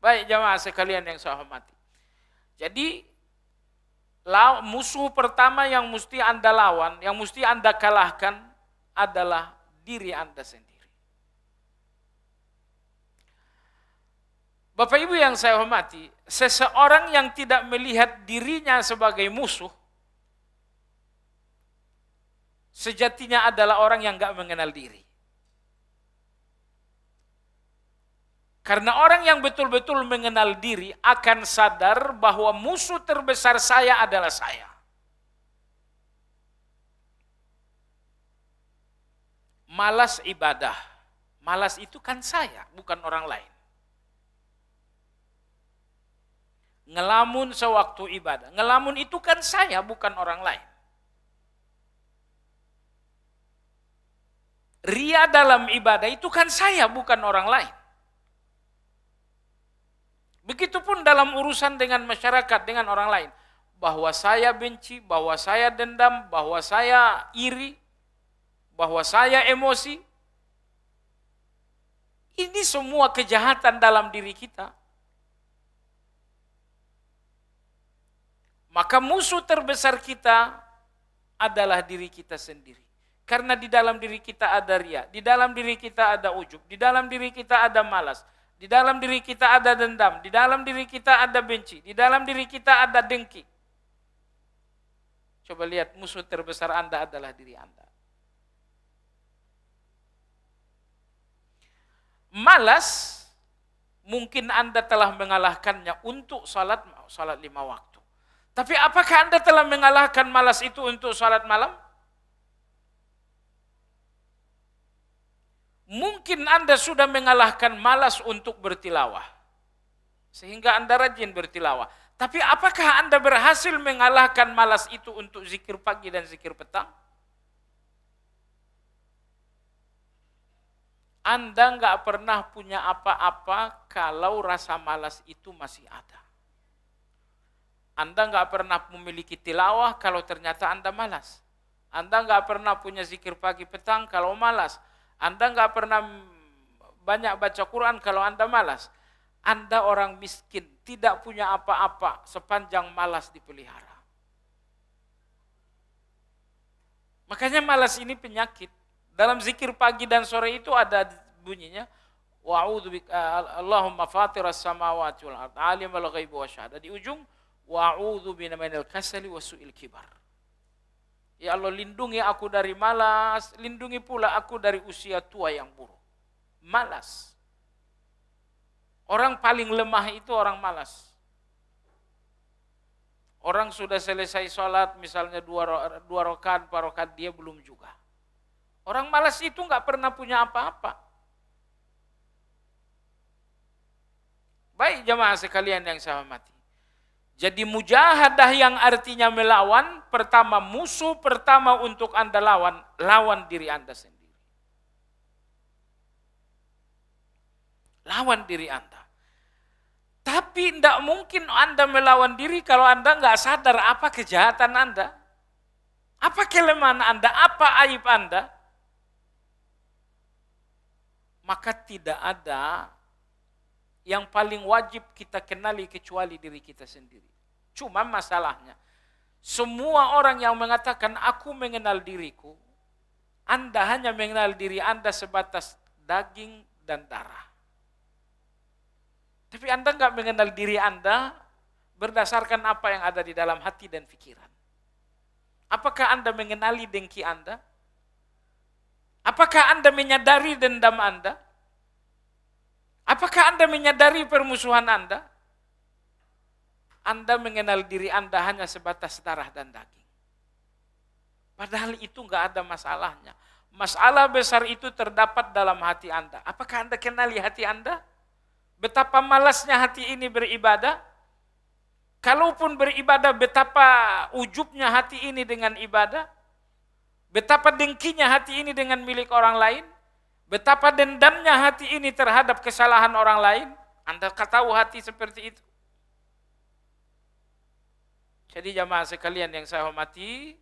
Baik jamaah sekalian yang saya hormati. Jadi musuh pertama yang mesti Anda lawan, yang mesti Anda kalahkan adalah diri Anda sendiri. Bapak Ibu yang saya hormati, seseorang yang tidak melihat dirinya sebagai musuh, sejatinya adalah orang yang gak mengenal diri. Karena orang yang betul-betul mengenal diri akan sadar bahwa musuh terbesar saya adalah saya. Malas ibadah. Malas itu kan saya, bukan orang lain. Ngelamun sewaktu ibadah. Ngelamun itu kan saya, bukan orang lain. Ria dalam ibadah itu kan saya, bukan orang lain. Begitupun dalam urusan dengan masyarakat, dengan orang lain. Bahwa saya benci, bahwa saya dendam, bahwa saya iri, bahwa saya emosi. Ini semua kejahatan dalam diri kita. Maka musuh terbesar kita adalah diri kita sendiri. Karena di dalam diri kita ada ria, di dalam diri kita ada ujub, di dalam diri kita ada malas. Di dalam diri kita ada dendam, di dalam diri kita ada benci, di dalam diri kita ada dengki. Coba lihat, musuh terbesar Anda adalah diri Anda. Malas, mungkin Anda telah mengalahkannya untuk salat 5 waktu. Tapi apakah Anda telah mengalahkan malas itu untuk salat malam? Mungkin Anda sudah mengalahkan malas untuk bertilawah. Sehingga Anda rajin bertilawah. Tapi apakah Anda berhasil mengalahkan malas itu untuk zikir pagi dan zikir petang? Anda nggak pernah punya apa-apa kalau rasa malas itu masih ada. Anda nggak pernah memiliki tilawah kalau ternyata Anda malas. Anda nggak pernah punya zikir pagi petang kalau malas. Anda nggak pernah banyak baca Quran kalau Anda malas. Anda orang miskin, tidak punya apa-apa sepanjang malas dipelihara. Makanya malas ini penyakit. Dalam zikir pagi dan sore itu ada bunyinya, Allahumma fatiras samawati wal ardh, alimul ghaibi wasyahadah. Di ujung, wa'udzu bika minal kasali wasu'il kibar. Ya Allah, lindungi aku dari malas, lindungi pula aku dari usia tua yang buruk. Malas. Orang paling lemah itu orang malas. Orang sudah selesai sholat, misalnya 2 rakaat, 4 rakaat, dia belum juga. Orang malas itu nggak pernah punya apa-apa. Baik jamaah sekalian yang saya hormati. Jadi mujahadah yang artinya melawan, pertama musuh pertama untuk Anda lawan diri Anda sendiri. Lawan diri Anda. Tapi tidak mungkin Anda melawan diri kalau Anda nggak sadar apa kejahatan Anda. Apa kelemahan Anda, apa aib Anda. Maka tidak ada yang paling wajib kita kenali kecuali diri kita sendiri. Cuma masalahnya, semua orang yang mengatakan aku mengenal diriku, Anda hanya mengenal diri Anda sebatas daging dan darah. Tapi Anda nggak mengenal diri Anda berdasarkan apa yang ada di dalam hati dan pikiran. Apakah Anda mengenali dengki Anda? Apakah Anda menyadari dendam Anda? Apakah Anda menyadari permusuhan Anda? Anda mengenal diri Anda hanya sebatas darah dan daging. Padahal itu nggak ada masalahnya. Masalah besar itu terdapat dalam hati Anda. Apakah Anda kenali hati Anda? Betapa malasnya hati ini beribadah? Kalaupun beribadah, betapa ujubnya hati ini dengan ibadah? Betapa dengkinya hati ini dengan milik orang lain? Betapa dendamnya hati ini terhadap kesalahan orang lain? Anda tahu hati seperti itu? Jadi jamaah sekalian yang saya hormati,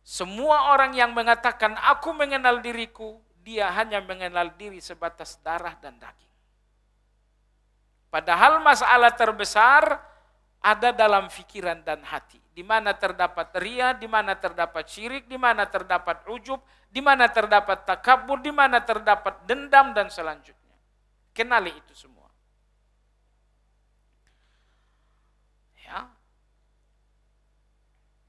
semua orang yang mengatakan aku mengenal diriku, dia hanya mengenal diri sebatas darah dan daging. Padahal masalah terbesar ada dalam pikiran dan hati. Di mana terdapat ria, di mana terdapat syirik, di mana terdapat ujub, di mana terdapat takabur, di mana terdapat dendam dan selanjutnya. Kenali itu semua. Ya.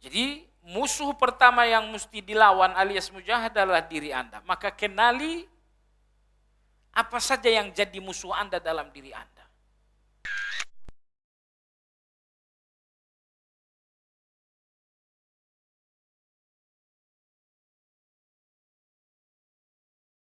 Jadi musuh pertama yang mesti dilawan alias mujahadah adalah diri Anda. Maka kenali apa saja yang jadi musuh Anda dalam diri Anda.